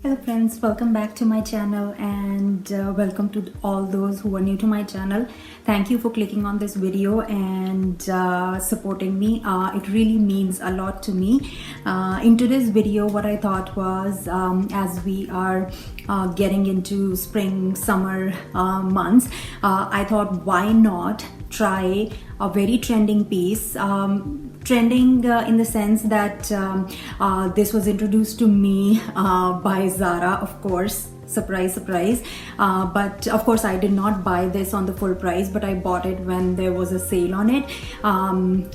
Hello friends, welcome back to my channel and welcome to all those who are new to my channel. Thank you for clicking on this video and supporting me. It really means a lot to me. In today's video, what I thought was as we are getting into spring, summer months, I thought why not try a very trending piece. Trending in the sense that this was introduced to me by Zara, of course. Surprise, surprise. But of course I did not buy this on the full price, but I bought it when there was a sale on it.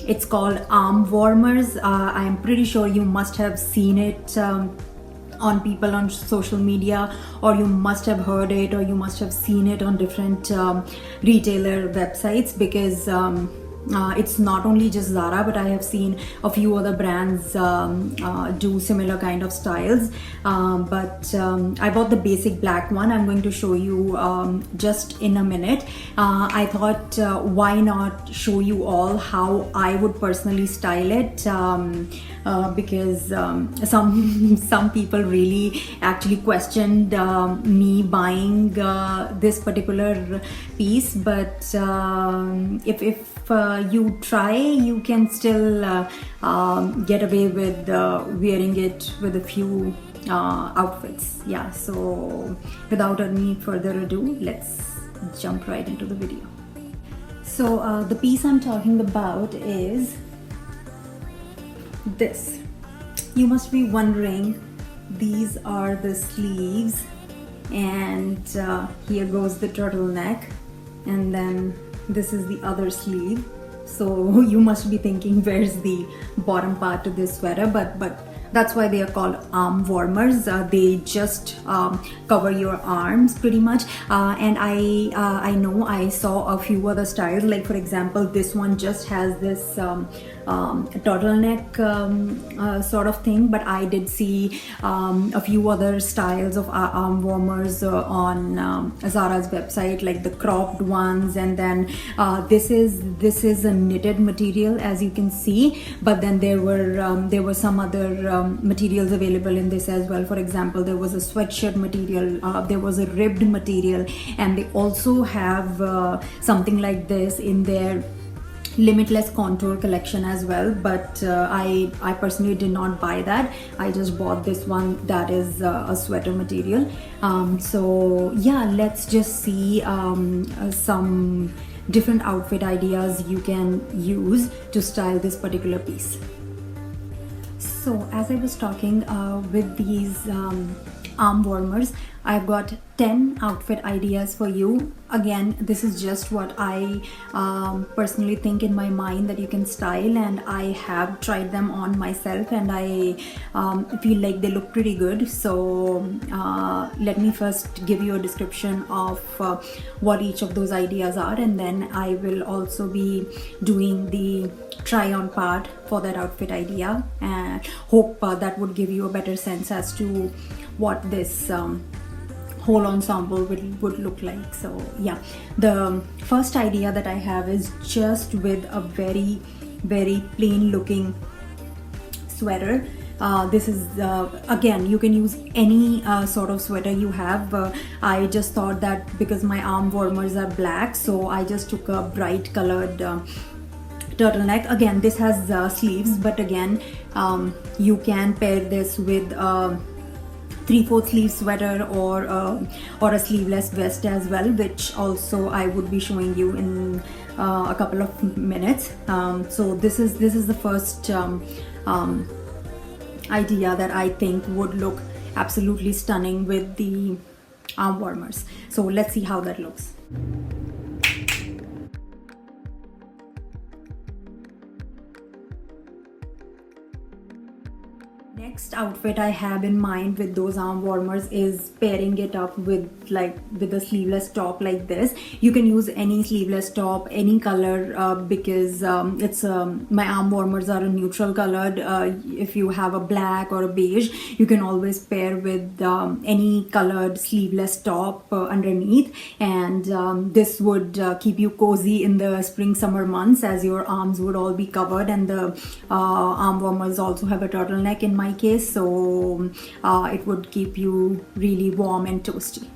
It's called arm warmers. I am pretty sure you must have seen it on people on social media, or you must have heard it, or you must have seen it on different retailer websites, because it's not only just Zara, but I have seen a few other brands do similar kind of styles. But I bought the basic black one. I'm going to show you just in a minute. I thought why not show you all how I would personally style it, because some people really actually questioned me buying this particular piece, but if you try, you can still get away with wearing it with a few outfits. Yeah, so without any further ado, let's jump right into the video. So the piece I'm talking about is this. You must be wondering, these are the sleeves, and here goes the turtleneck, and then this is the other sleeve. So you must be thinking, where's the bottom part to this sweater? But that's why they are called arm warmers. They just cover your arms pretty much. And I know I saw a few other styles, like for example this one just has this turtleneck sort of thing, but I did see a few other styles of arm warmers on Zara's website, like the cropped ones, and then this is a knitted material, as you can see, but then there were some other materials available in this as well. For example, there was a sweatshirt material, there was a ribbed material, and they also have something like this in their limitless contour collection as well, but I personally did not buy that. I just bought this one that is a sweater material. So yeah, let's just see some different outfit ideas you can use to style this particular piece. So as I was talking, with these arm warmers, I've got 10 outfit ideas for you. Again, this is just what I personally think in my mind that you can style, and I have tried them on myself, and I feel like they look pretty good. So let me first give you a description of what each of those ideas are, and then I will also be doing the try on part for that outfit idea, and hope that would give you a better sense as to what this whole ensemble would look like. So yeah, the first idea that I have is just with a very plain looking sweater. This is again, you can use any sort of sweater you have. I just thought that because my arm warmers are black, so I just took a bright colored turtleneck. Again, this has sleeves, but again, you can pair this with 3/4 sleeve sweater or a sleeveless vest as well, which also I would be showing you in a couple of minutes. So this is the first idea that I think would look absolutely stunning with the arm warmers. So let's see how that looks. Next outfit I have in mind with those arm warmers is pairing it up with a sleeveless top like this. You can use any sleeveless top, any color, because it's my arm warmers are a neutral colored. If you have a black or a beige, you can always pair with any colored sleeveless top underneath, and this would keep you cozy in the spring summer months, as your arms would all be covered, and the arm warmers also have a turtleneck in my case. place, so it would keep you really warm and toasty.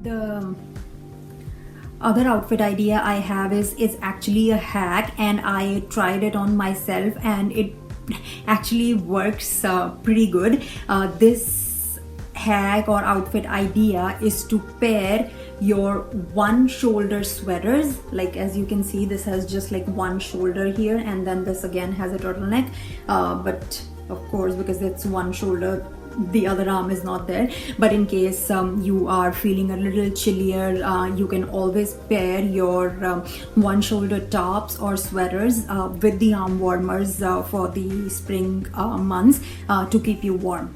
The other outfit idea I have is actually a hack, and I tried it on myself and it actually works pretty good. This hack or outfit idea is to pair your one shoulder sweaters, like as you can see, this has just like one shoulder here, and then this again has a turtleneck, but of course because it's one shoulder, the other arm is not there. But in case you are feeling a little chillier, you can always pair your one shoulder tops or sweaters with the arm warmers for the spring months to keep you warm.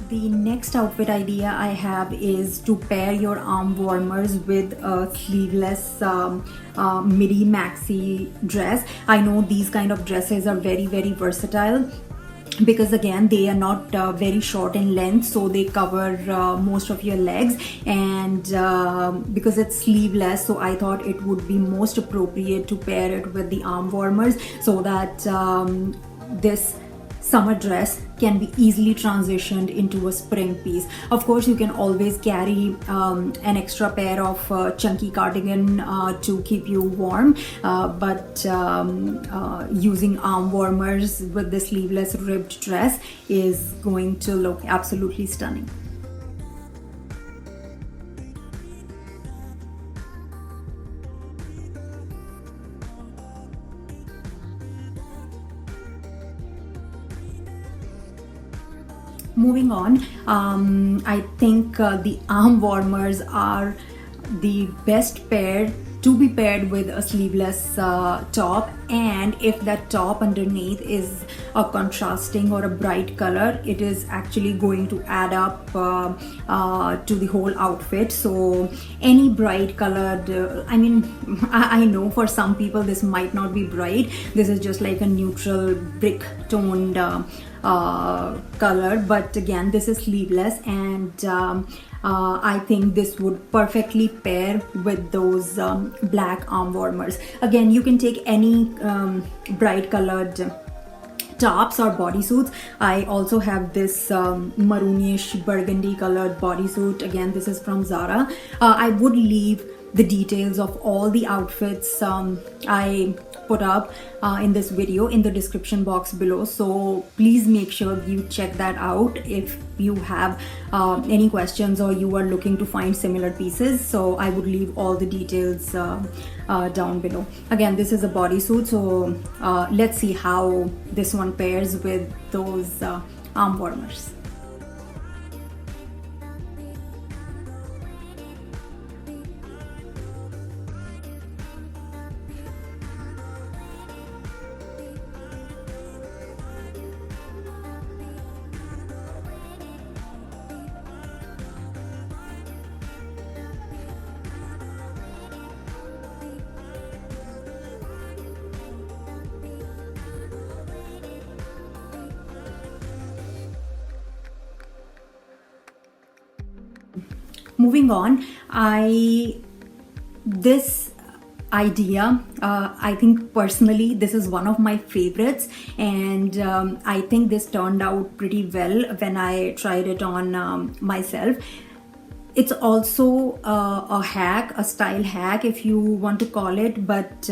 The next outfit idea I have is to pair your arm warmers with a sleeveless midi maxi dress. I know these kind of dresses are very versatile, because again they are not very short in length, so they cover most of your legs, and because it's sleeveless, so I thought it would be most appropriate to pair it with the arm warmers, so that this summer dress can be easily transitioned into a spring piece. Of course, you can always carry an extra pair of chunky cardigan to keep you warm, but using arm warmers with the sleeveless ribbed dress is going to look absolutely stunning. Moving on, I think the arm warmers are the best pair to be paired with a sleeveless top, and if that top underneath is a contrasting or a bright color, it is actually going to add up to the whole outfit. So any bright colored, I know for some people this might not be bright, this is just like a neutral brick toned color, but again this is sleeveless, and I think this would perfectly pair with those black arm warmers. Again, you can take any bright colored tops or bodysuits. I also have this maroonish burgundy colored bodysuit. Again, this is from Zara. I would leave the details of all the outfits I put up in this video in the description box below, so please make sure you check that out if you have any questions or you are looking to find similar pieces. So I would leave all the details down below. Again, this is a bodysuit, so let's see how this one pairs with those arm warmers. Moving on, this idea, I think personally this is one of my favorites, and I think this turned out pretty well when I tried it on myself. It's also a hack, a style hack if you want to call it, but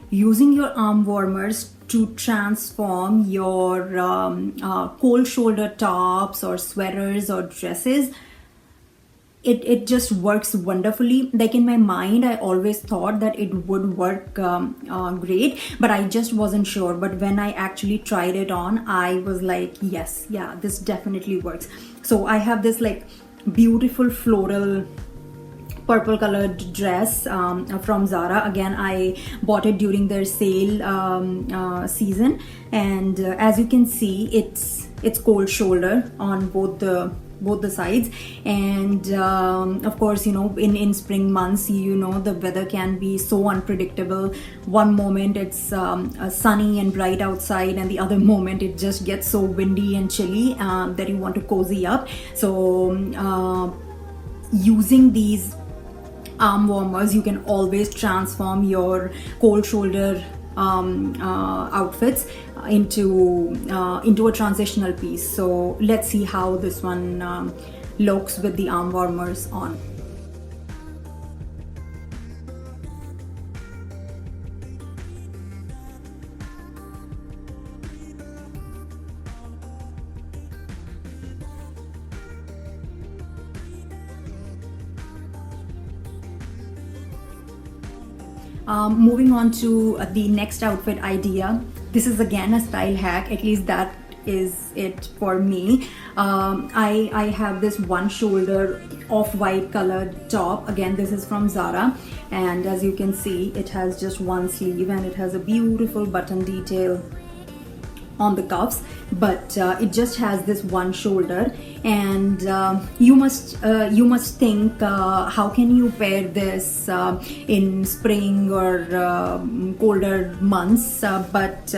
using your arm warmers to transform your cold shoulder tops or sweaters or dresses, it just works wonderfully. Like in my mind, I always thought that it would work great, but I just wasn't sure. But when I actually tried it on, I was like, yes, yeah, this definitely works. So I have this like beautiful floral purple colored dress from Zara. Again, I bought it during their sale season, and as you can see, it's cold shoulder on both the sides. And of course, you know, in spring months, you know, the weather can be so unpredictable. One moment it's sunny and bright outside, and the other moment it just gets so windy and chilly that you want to cozy up. So using these arm warmers, you can always transform your cold shoulder outfits into a transitional piece. So let's see how this one looks with the arm warmers on. Moving on to the next outfit idea. This is again a style hack, at least that is it for me. I have this one shoulder off-white colored top. Again, this is from Zara, and as you can see, it has just one sleeve and it has a beautiful button detail on the cuffs, but it just has this one shoulder. And you must think, how can you pair this in spring or colder months, but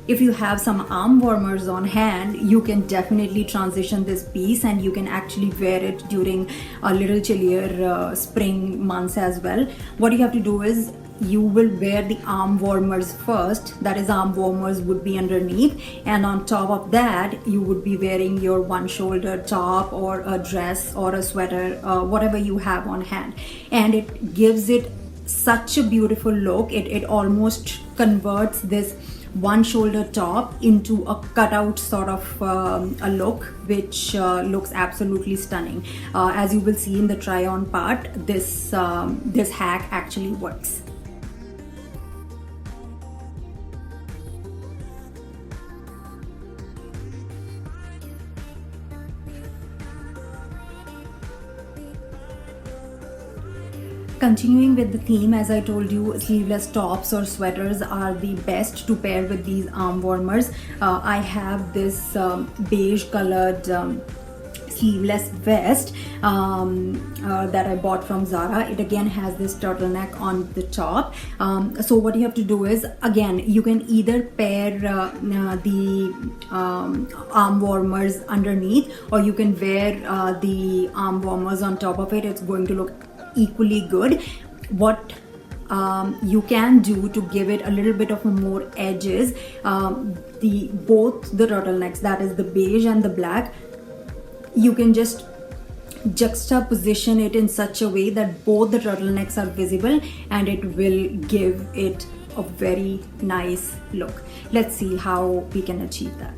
if you have some arm warmers on hand, you can definitely transition this piece, and you can actually wear it during a little chillier spring months as well. What you have to do is you will wear the arm warmers first, that is, arm warmers would be underneath, and on top of that you would be wearing your one shoulder top or a dress or a sweater, whatever you have on hand, and it gives it such a beautiful look. It almost converts this one shoulder top into a cutout sort of a look, which looks absolutely stunning. As you will see in the try on part, this hack actually works. Continuing with the theme, as I told you, sleeveless tops or sweaters are the best to pair with these arm warmers. I have this beige colored sleeveless vest that I bought from Zara. It again has this turtleneck on the top. So what you have to do is, again, you can either pair the arm warmers underneath, or you can wear the arm warmers on top of it. It's going to look equally good. What you can do to give it a little bit of more edges, both the turtlenecks, that is the beige and the black, you can just juxtaposition it in such a way that both the turtlenecks are visible, and it will give it a very nice look. Let's see how we can achieve that.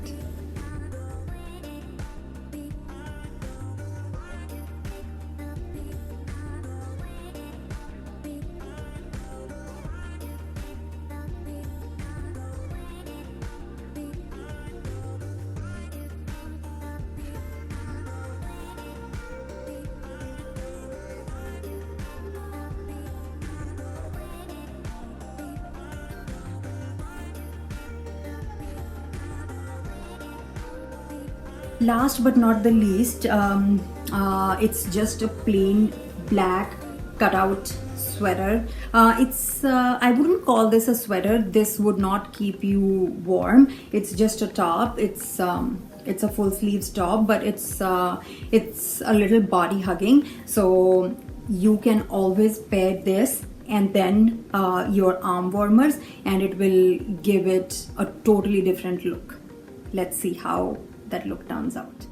Last but not the least, it's just a plain black cutout sweater. I wouldn't call this a sweater. This would not keep you warm. It's just a top. It's a full sleeves top, but it's a little body hugging. So you can always pair this and then your arm warmers, and it will give it a totally different look. Let's see how that look turns out.